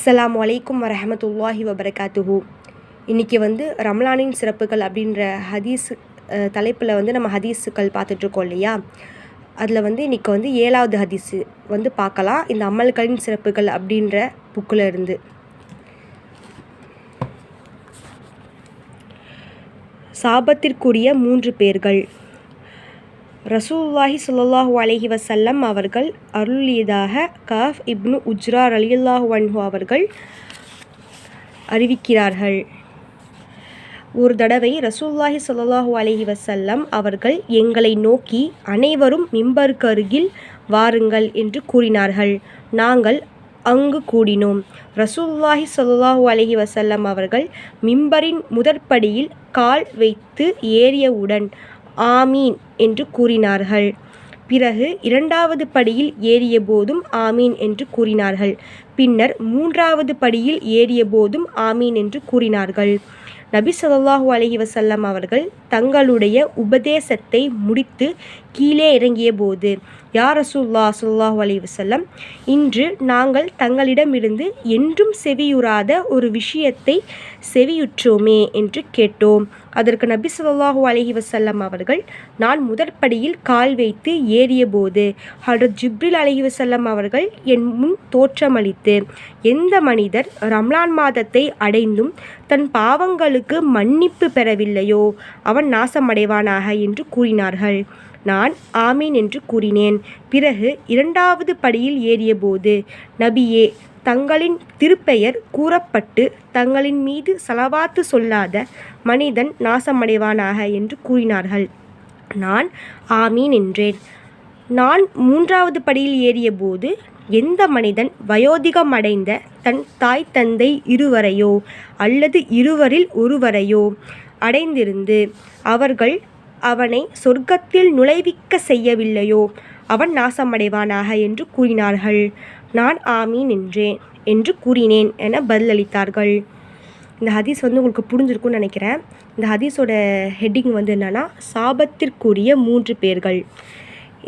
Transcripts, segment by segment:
அஸ்ஸலாமு அலைக்கும் வரஹமத்துல்லாஹி வபரகாத்துஹு. இன்றைக்கி வந்து ரமலானின் சிறப்புகள் அப்படின்ற ஹதீஸ் தலைப்பில் வந்து நம்ம ஹதீஸுக்கள் பார்த்துட்ருக்கோம் இல்லையா. அதில் வந்து இன்றைக்கி வந்து 7வது ஹதீஸு வந்து பார்க்கலாம். இந்த அமல்களின் சிறப்புகள் அப்படின்ற புக்கில் இருந்து. சாபத்திற்குரிய 3 பேர்கள். ரசூலுல்லாஹி ஸல்லல்லாஹு அலைஹி வஸல்லம் அவர்கள் அருளியதாக கஃப் இப்னு உஜ்ரா ரலியல்லாஹு அன்ஹு அவர்கள் அறிவிக்கிறார்கள். ஒரு தடவை ரசூலுல்லாஹி ஸல்லல்லாஹு அலைஹி வஸல்லம் அவர்கள் எங்களை நோக்கி அனைவரும் மிம்பருக்கு அருகில் வாருங்கள் என்று கூறினார்கள். நாங்கள் அங்கு கூடினோம். ரசூலுல்லாஹி ஸல்லல்லாஹு அலைஹி வஸல்லம் அவர்கள் மிம்பரின் முதற்படியில் கால் வைத்து ஏறியவுடன் ஆமீன் என்று கூறினார்கள். பிறகு 2வது படியில் ஏறிய போதும் ஆமீன் என்று கூறினார்கள். பின்னர் 3வது படியில் ஏறிய போதும் ஆமீன் என்று கூறினார்கள். நபி ஸல்லல்லாஹு அலைஹி வஸல்லம் அவர்கள் தங்களுடைய உபதேசத்தை முடித்து கீழே இறங்கிய போது, யா ரசூலுல்லாஹ் ஸல்லல்லாஹு அலைஹி வஸல்லம், இன்று நாங்கள் தங்களிடமிருந்து என்றும் செவியுறாத ஒரு விஷயத்தை செவியுற்றோமே என்று கேட்டோம். அதற்கு நபி ஸல்லல்லாஹு அலைஹி வஸல்லம் அவர்கள், நான் முதற்படியில் கால் வைத்து ஏறிய போது ஹஜ்ரத் ஜிப்ரீல் அலைஹி வஸல்லம் அவர்கள் என் முன் தோற்றமளித்து, எந்த மனிதர் ரம்லான் மாதத்தை அடைந்தும் தன் பாவங்களுக்கு மன்னிப்பு பெறவில்லையோ அவன் நாசமடைவானாக என்று கூறினார்கள். நான் ஆமீன் என்று கூறினேன். பிறகு 2வது படியில் ஏறியபோது, நபியே, தங்களின் திருப்பெயர் கூறப்பட்டு தங்களின் மீது ஸலவாத்து சொல்லாத மனிதன் நாசமடைவானாக என்று கூறினார்கள். நான் ஆமீன் என்றேன். நான் 3வது படியில் ஏறியபோது, எந்த மனிதன் வயோதிகமடைந்த தன் தாய் தந்தை இருவரையோ அல்லது இருவரில் ஒருவரையோ அடைந்திருந்து அவர்கள் அவனை சொர்க்கத்தில் நுழைவிக்க செய்யவில்லையோ அவன் நாசமடைவானாக என்று கூறினார்கள். நான் ஆமீன் என்றேன் என்று கூறினேன் என பதிலளித்தார்கள். இந்த ஹதீஸ் வந்து உங்களுக்கு புரிஞ்சிருக்கும்னு நினைக்கிறேன். இந்த ஹதீஸோட ஹெட்டிங் வந்து என்னென்னா, சாபத்திற்குரிய 3 பேர்கள்.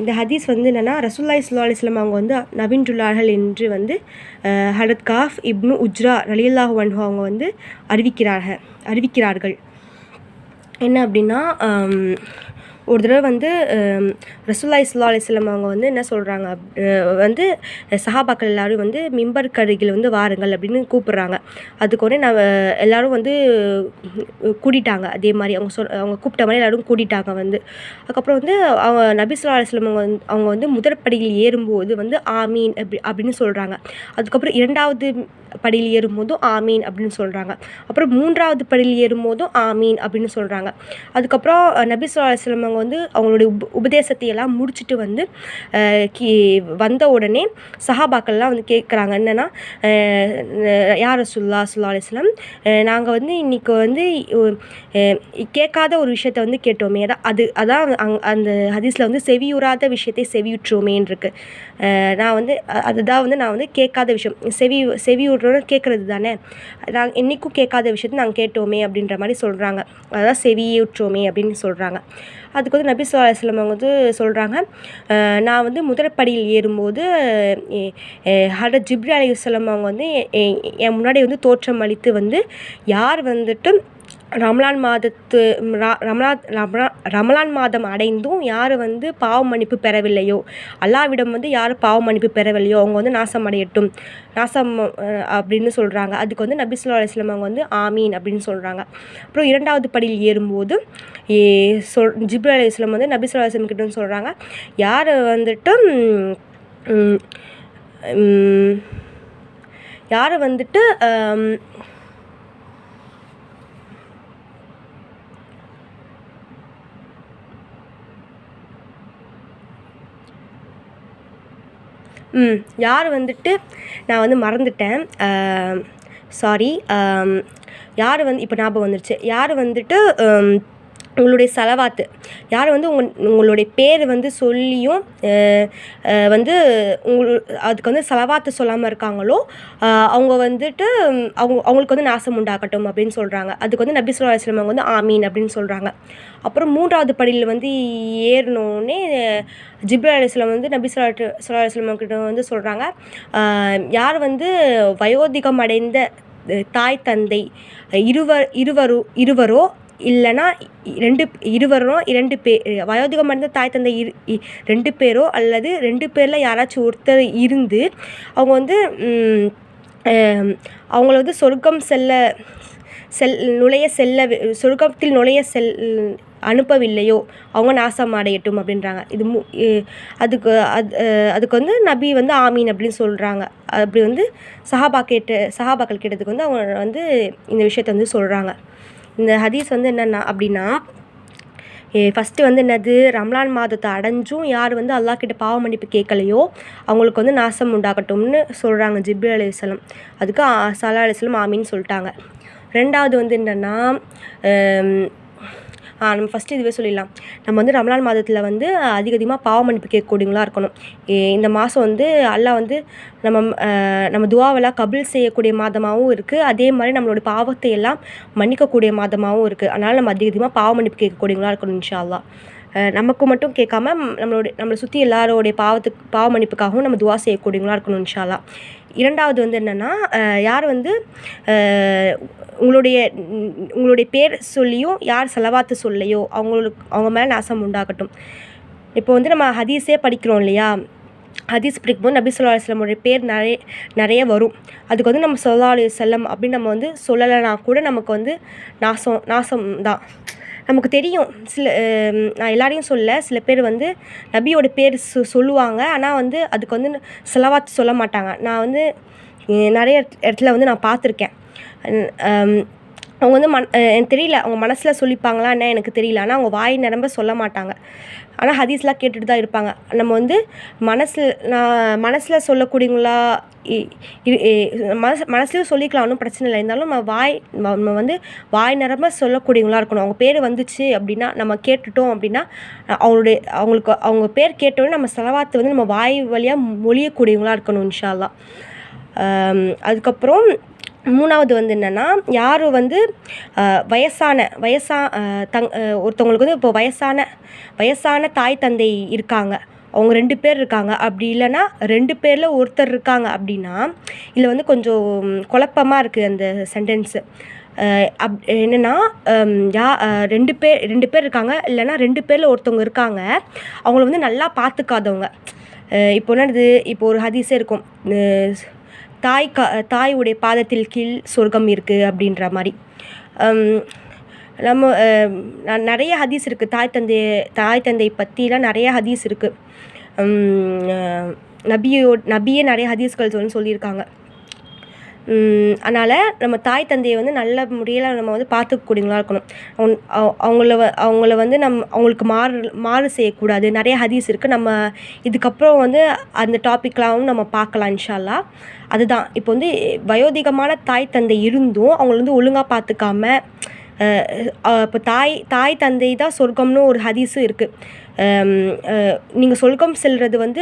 இந்த ஹதீஸ் வந்து என்னென்னா, ரசூலுல்லாஹி ஸல்லல்லாஹு அலைஹி வஸல்லம் அவங்க வந்து நவின்றுள்ளார்கள் என்று வந்து ஹஜ்ரத் கஃப் இப்னு உஜ்ரா ரலியல்லாஹு அன்ஹு அவங்க வந்து அறிவிக்கிறார்கள். என்ன அப்படின்னா, ஒரு தடவை வந்து ரசூலுல்லாஹி ஸல்லல்லாஹு அலைஹி வஸல்லம் அவங்க வந்து என்ன சொல்கிறாங்க, வந்து சஹாபாக்கள் எல்லோரும் வந்து மிம்பருக்கு அருகில் வந்து வாருங்கள் அப்படின்னு கூப்பிட்றாங்க. அதுக்கு உடனே எல்லோரும் வந்து கூட்டிட்டாங்க. அதே மாதிரி அவங்க கூப்பிட்ட மாதிரி எல்லோரும் கூட்டிட்டாங்க வந்து. அதுக்கப்புறம் வந்து அவங்க நபி ஸல்லல்லாஹு அலைஹி வஸல்லம் அவங்க வந்து முதற்படியில் ஏறும்போது வந்து ஆமீன் அப்படின்னு சொல்கிறாங்க. அதுக்கப்புறம் 2வது படியில் ஏறும்போதும் ஆமீன் அப்படின்னு சொல்கிறாங்க. அப்புறம் 3வது படியில் ஏறும்போதும் ஆமீன் அப்படின்னு சொல்கிறாங்க. அதுக்கப்புறம் நபி ஸல்லல்லாஹு அலைஹி வஸல்லம் அவங்க வந்து அவங்களுடைய உபதேசத்தை எல்லாம் முடிச்சுட்டு வந்து வந்த உடனே சஹாபாக்கள்லாம் வந்து கேட்குறாங்க, என்னென்னா, யா ரசூலுல்லாஹ் ஸல்லல்லாஹு அலைஹி வஸல்லம், நாங்கள் வந்து இன்றைக்கி வந்து கேட்காத ஒரு விஷயத்த வந்து கேட்டோமே, அதான் அந்த ஹதீஸில் வந்து செவியுறாத விஷயத்தை செவியுற்றோமேன்னு இருக்குது. நான் வந்து அதுதான் வந்து நான் வந்து கேட்காத விஷயம், செவியுறோன்னு கேட்குறது தானே, நாங்கள் என்றைக்கும் கேட்காத விஷயத்தை நாங்கள் கேட்டோமே அப்படின்ற மாதிரி சொல்கிறாங்க. அதான் செவியுற்றோமே அப்படின்னு சொல்கிறாங்க. அதுக்கு வந்து நபி ஸல்லல்லாஹு அலைஹி வஸல்லம் அவங்க வந்து சொல்கிறாங்க, நான் வந்து முதற்படியில் ஏறும்போது ஹஜ்ரத் ஜிப்ரீல் அலைஹி வஸல்லம் அவங்க வந்து என் முன்னாடி வந்து தோற்றம் அளித்து வந்து, யார் வந்துட்டு ரமலான் மாதம் அடைந்தும் யார் வந்து பாவ மன்னிப்பு பெறவில்லையோ, அல்லாஹ்விடம் வந்து யார் பாவ மன்னிப்பு பெறவில்லையோ அவங்க வந்து நாசம் அப்படின்னு சொல்கிறாங்க. அதுக்கு வந்து நபி ஸல்லல்லாஹு அலைஹி வஸல்லம் அவங்க வந்து ஆமீன் அப்படின்னு சொல்கிறாங்க. அப்புறம் 2வது படியில் ஏறும்போது ஜிப்ரீல் அலைஹி வஸல்லம் வந்து நபி ஸல்லல்லாஹு அலைஹி வஸல்லம் கிட்ட சொல்கிறாங்க, யார் வந்துட்டு யார் வந்துட்டு நான் வந்து மறந்துட்டேன், சாரி, யார் வந்து இப்போ ஞாபகம் வந்துருச்சு. யார் வந்துட்டு உங்களுடைய சலவாத்து யார் வந்து உங்களுடைய பேர் வந்து சொல்லியும் வந்து அதுக்கு வந்து சலவாத்து சொல்லாமல் இருக்காங்களோ அவங்க வந்துட்டு அவங்களுக்கு வந்து நாசம் உண்டாகட்டும் அப்படின்னு சொல்கிறாங்க. அதுக்கு வந்து நபி ஸல்லல்லாஹு அலைஹி வஸல்லம் அவங்க வந்து ஆமீன் அப்படின்னு சொல்கிறாங்க. அப்புறம் 3வது படியில் வந்து ஏறினோடனே ஜிப்ரீல் அலைஹிஸ்ஸலாம் வந்து நபி ஸல்லல்லாஹு அலைஹி வஸல்லம் கிட்ட வந்து சொல்கிறாங்க, யார் வந்து வயோதிகம் அடைந்த தாய் தந்தை இருவரோ இல்லைனா இருவரோ 2 பேர் வயோதிகம் அடைந்த தாய் தந்தை 2 பேரோ அல்லது 2 பேரில் யாராச்சும் ஒருத்தர் இருந்து அவங்க வந்து அவங்கள வந்து சொர்க்கத்தில் நுழைய அனுப்பவில்லையோ அவங்க நாசம் அடையட்டும் அப்படின்றாங்க. அதுக்கு வந்து நபி வந்து ஆமீன் அப்படின்னு சொல்கிறாங்க. அப்படி வந்து சஹாபாக்கள் கேட்டதுக்கு வந்து அவங்க வந்து இந்த விஷயத்த வந்து சொல்கிறாங்க. இந்த ஹதீஸ் வந்து என்னென்னா அப்படின்னா, ஃபஸ்ட்டு வந்து என்னது, ரம்லான் மாதத்தை அடைஞ்சும் யார் வந்து அல்லாஹ் கிட்ட பாவ மன்னிப்பு கேட்கலையோ அவங்களுக்கு வந்து நாசம் உண்டாகட்டும்னு சொல்கிறாங்க ஜிப்ரீல் அலைஹிஸ்ஸலாம். அதுக்கு ஸல்லல்லாஹு அலைஹி வஸல்லம் ஆமீன்னு சொல்லிட்டாங்க. 2வது வந்து என்னென்னா, நம்ம ஃபஸ்ட்டு இதுவே சொல்லிடலாம். நம்ம வந்து ரமலான் மாதத்தில் வந்து அதிகமாக பாவ மன்னிப்பு கேட்கக்கூடியவங்களா இருக்கணும். இந்த மாதம் வந்து அல்லாஹ் வந்து நம்ம துஆவெல்லாம் கபுல் செய்யக்கூடிய மாதமாகவும் இருக்குது. அதே மாதிரி நம்மளோட பாவத்தை எல்லாம் மன்னிக்கக்கூடிய மாதமாகவும் இருக்குது. அதனால் நம்ம அதிகமாக பாவ மன்னிப்பு கேட்கக்கூடியவங்களா இருக்கணும் இன்ஷா அல்லாஹ். நமக்கு மட்டும் கேட்காம நம்மளை சுற்றி எல்லாரோடைய பாவ மன்னிப்புக்காகவும் நம்ம துஆ செய்யக்கூடியவங்களா இருக்கணும் இன்ஷா அல்லாஹ். 2வது வந்து என்னென்னா, யார் வந்து உங்களுடைய பேர் சொல்லியும் யார் சலவாத்து சொல்லையோ அவங்க மேலே நாசம் உண்டாகட்டும். இப்போ வந்து நம்ம ஹதீஸே படிக்கிறோம் இல்லையா, ஹதீஸ் படிக்கும்போது நபி ஸல்லல்லாஹு அலைஹி வஸல்லமுடைய பேர் நிறைய வரும். அதுக்கு வந்து நம்ம ஸல்லல்லாஹு அலைஹி வஸல்லம் அப்படின்னு நம்ம வந்து சொல்லலைனா கூட நமக்கு வந்து நாசம் தான். நமக்கு தெரியும். நான் எல்லாரையும் சில பேர் வந்து நபியோட பேர் சொல்லுவாங்க. ஆனால் வந்து அதுக்கு வந்து ஸலவாத் சொல்ல மாட்டாங்க. நான் வந்து நிறைய இடத்துல வந்து நான் பார்த்துருக்கேன். அவங்க வந்து எனக்கு தெரியல, அவங்க மனசில் சொல்லிப்பாங்களா என்ன எனக்கு தெரியல. ஆனால் அவங்க வாய் நிரம்ப சொல்ல மாட்டாங்க. ஆனால் ஹதீஸ்லாம் கேட்டுட்டு தான் இருப்பாங்க. நம்ம வந்து மனசில் சொல்லக்கூடியவங்களா மனசுலையும் சொல்லிக்கலாம், ஒன்றும் பிரச்சனை இல்லை. இருந்தாலும் நம்ம வந்து வாய் நிரம்ப சொல்லக்கூடியவங்களா இருக்கணும். அவங்க பேர் வந்துச்சு அப்படின்னா நம்ம கேட்டுட்டோம் அப்படின்னா அவங்க பேர் கேட்டோன்னே நம்ம ஸலவாத்து வந்து நம்ம வாய் வழியாக மொழியக்கூடியவங்களா இருக்கணும் இன்ஷா அல்லாஹ். அதுக்கப்புறம் 3வது வந்து என்னென்னா, யார் வந்து ஒருத்தவங்களுக்கு வந்து இப்போ வயசான தாய் தந்தை இருக்காங்க, அவங்க 2 பேர் இருக்காங்க, அப்படி இல்லைன்னா 2 பேரில் ஒருத்தர் இருக்காங்க அப்படின்னா, இதில் வந்து கொஞ்சம் குழப்பமாக இருக்குது அந்த சென்டென்ஸு. என்னென்னா, 2 பேர் இருக்காங்க, இல்லைன்னா 2 பேரில் ஒருத்தவங்க இருக்காங்க, அவங்கள வந்து நல்லா பார்த்துக்காதவங்க. இப்போ என்னது, இப்போ ஒரு ஹதீஸே இருக்கும், தாயுடைய பாதத்தில் கீழ் சொர்க்கம் இருக்குது அப்படின்ற மாதிரி. நம்ம நிறைய ஹதீஸ் இருக்குது தாய் தந்தை பற்றிலாம் நிறைய ஹதீஸ் இருக்குது. நபியே நிறைய ஹதீஸ்கள் சொல்லியிருக்காங்க. அதனால் நம்ம தாய் தந்தையை வந்து நல்ல முறையில் நம்ம வந்து பார்த்துக்கக்கூடியவங்களா இருக்கணும். அவங்கள வந்து அவங்களுக்கு மாறு செய்யக்கூடாது. நிறைய ஹதீஸ் இருக்குது. நம்ம இதுக்கப்புறம் வந்து அந்த டாப்பிக்லாம் நம்ம பார்க்கலாம் இன்ஷா அல்லாஹ். அதுதான் இப்போ வந்து வயோதிகமான தாய் தந்தை இருந்தும் அவங்கள வந்து ஒழுங்காக பார்த்துக்காம, இப்போ தாய் தந்தை தான் சொர்க்கம்னு ஒரு ஹதீஸும் இருக்குது. நீங்கள் சொர்க்கம் செல்வது வந்து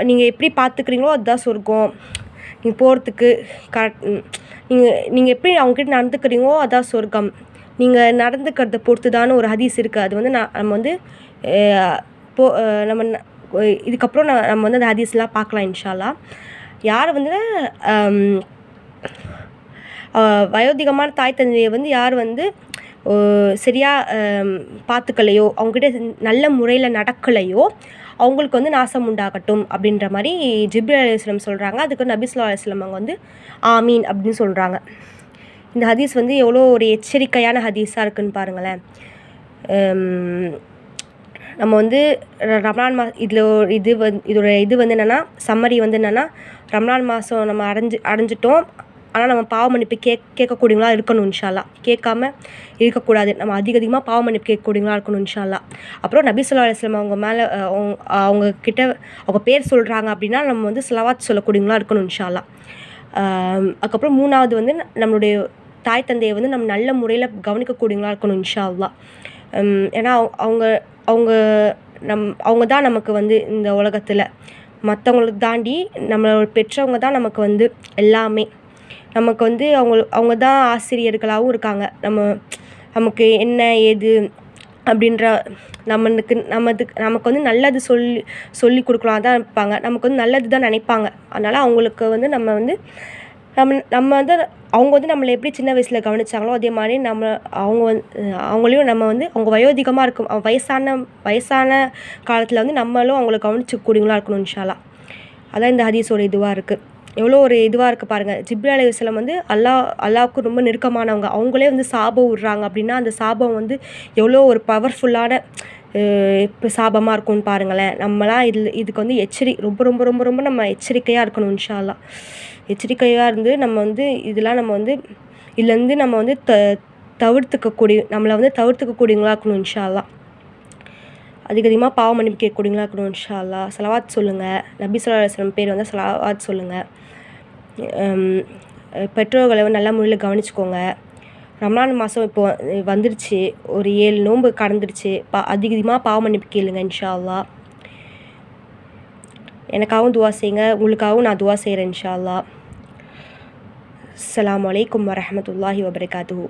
நீங்கள் எப்படி பார்த்துக்கிறீங்களோ அதுதான் சொர்க்கம். நீங்கள் போகிறதுக்கு நீங்கள் எப்படி அவங்ககிட்ட நடந்துக்கிறீங்களோ அதான் சொர்க்கம். நீங்கள் நடந்துக்கிறத பொறுத்து தானே ஒரு ஹதீஸ் இருக்குது. அது வந்து நம்ம வந்து நம்ம இதுக்கப்புறம் நம்ம வந்து அந்த ஹதீஸ்லாம் பார்க்கலாம் இன்ஷா அல்லாஹ். யார் வந்து வயோதிகமான தாய் தந்தையை வந்து யார் வந்து சரியாக பார்த்துக்கலையோ, அவங்ககிட்ட நல்ல முறையில் நடக்கலையோ அவங்களுக்கு வந்து நாசம் உண்டாகட்டும் அப்படின்ற மாதிரி ஜிப்ரீல் அலைஹிஸ்ஸலாம் சொல்கிறாங்க. அதுக்கு நபி ஸல்லல்லாஹு அலைஹி வஸல்லம் அவங்க வந்து ஆமீன் அப்படின்னு சொல்கிறாங்க. இந்த ஹதீஸ் வந்து எவ்வளோ ஒரு எச்சரிக்கையான ஹதீஸாக இருக்குதுன்னு பாருங்களேன். நம்ம வந்து ரமலான் இதோட இது வந்து என்னென்னா, சம்மரி வந்து என்னென்னா, ரமலான் மாதம் நம்ம அடைஞ்சிட்டோம். ஆனால் நம்ம பாவ மன்னிப்பு கேட்கக்கூடியவங்களா இருக்கணும் இன்ஷா அல்லாஹ். கேட்காம இருக்கக்கூடாது. நம்ம அதிகமாக பாவ மன்னிப்பு கேட்கக்கூடியவங்களா இருக்கணும் இன்ஷா அல்லாஹ். அப்புறம் நபி ஸல்லல்லாஹு அலைஹி வஸல்லம் அவங்க மேலே அவங்கக்கிட்ட அவங்க பேர் சொல்கிறாங்க அப்படின்னா நம்ம வந்து ஸலவாத் சொல்லக்கூடியவங்களா இருக்கணும் இன்ஷா அல்லாஹ். அதுக்கப்புறம் 3வது வந்து நம்மளுடைய தாய் தந்தையை வந்து நம்ம நல்ல முறையில் கவனிக்கக்கூடியவங்களா இருக்கணும் இன்ஷா அல்லாஹ். ஏன்னா அவங்க அவங்க அவங்க தான் நமக்கு வந்து இந்த உலகத்தில் மற்றவங்களுக்கு தாண்டி நம்மளோட பெற்றவங்க தான் நமக்கு வந்து எல்லாமே. நமக்கு வந்து அவங்க தான் ஆசிரியர்களாகவும் இருக்காங்க. நமக்கு என்ன ஏது அப்படின்ற நமக்கு வந்து நல்லது சொல்லி கொடுக்கலாம் தான் இருப்பாங்க. நமக்கு வந்து நல்லது தான் நினைப்பாங்க. அதனால் அவங்களுக்கு வந்து நம்ம வந்து வந்து அவங்க வந்து நம்மளை எப்படி சின்ன வயசில் கவனிச்சாங்களோ அதே மாதிரி அவங்களையும் நம்ம வந்து அவங்க வயோதிகமாக இருக்கும் வயசான காலத்தில் வந்து நம்மளும் அவங்கள கவனிச்சுக்கூடியவங்களா இருக்கணும் இன்ஷா அல்லாஹ். அதான் இந்த ஹதீஸோட இதுவாக இருக்குது. எவ்வளோ ஒரு இதுவாக இருக்குது பாருங்கள். ஜிப்ரீல் அலைஹிஸ்ஸலாம் வந்து அல்லாஹ்வுக்கு ரொம்ப நெருக்கமானவங்க. அவங்களே வந்து சாபம் விடுறாங்க அப்படின்னா அந்த சாபம் வந்து எவ்வளோ ஒரு பவர்ஃபுல்லான இப்போ சாபமாக இருக்கும்னு பாருங்களேன். நம்மளாம் இதுக்கு வந்து ரொம்ப ரொம்ப ரொம்ப ரொம்ப நம்ம எச்சரிக்கையாக இருக்கணும் இன்ஷா அல்லாஹ். எச்சரிக்கையாக இருந்து நம்ம வந்து இதெல்லாம் நம்ம வந்து இதுலேருந்து நம்ம வந்து நம்மளை வந்து தவிர்த்துக்கக்கூடியவங்களா இருக்கணும் இன்ஷா அல்லாஹ். அதிகமாக பாவ மன்னிப்பு கேட்கக்கூடியவங்களா இருக்கணும் இன்ஷா அல்லாஹ். ஸலவாத் சொல்லுங்கள். நபி ஸல்லல்லாஹு அலைஹி வஸல்லம் பேர் வந்து ஸலவாத் சொல்லுங்கள். பெற்றோர்களை நல்ல முறையில் கவனிச்சுக்கோங்க. ரமலான் மாதம் இப்போது வந்துருச்சு. ஒரு 7 நோன்பு கடந்துருச்சு. அதிகமாக பாவ மன்னிப்பு கேளுங்க இன்ஷா அல்லாஹ். எனக்காகவும் துவா செய்யுங்க. உங்களுக்காகவும் நான் துவா செய்கிறேன் இன்ஷா அல்லாஹ். அஸ்ஸலாமு அலைக்கும் வரஹ்மத்துல்லாஹி வபரகாத்துஹு.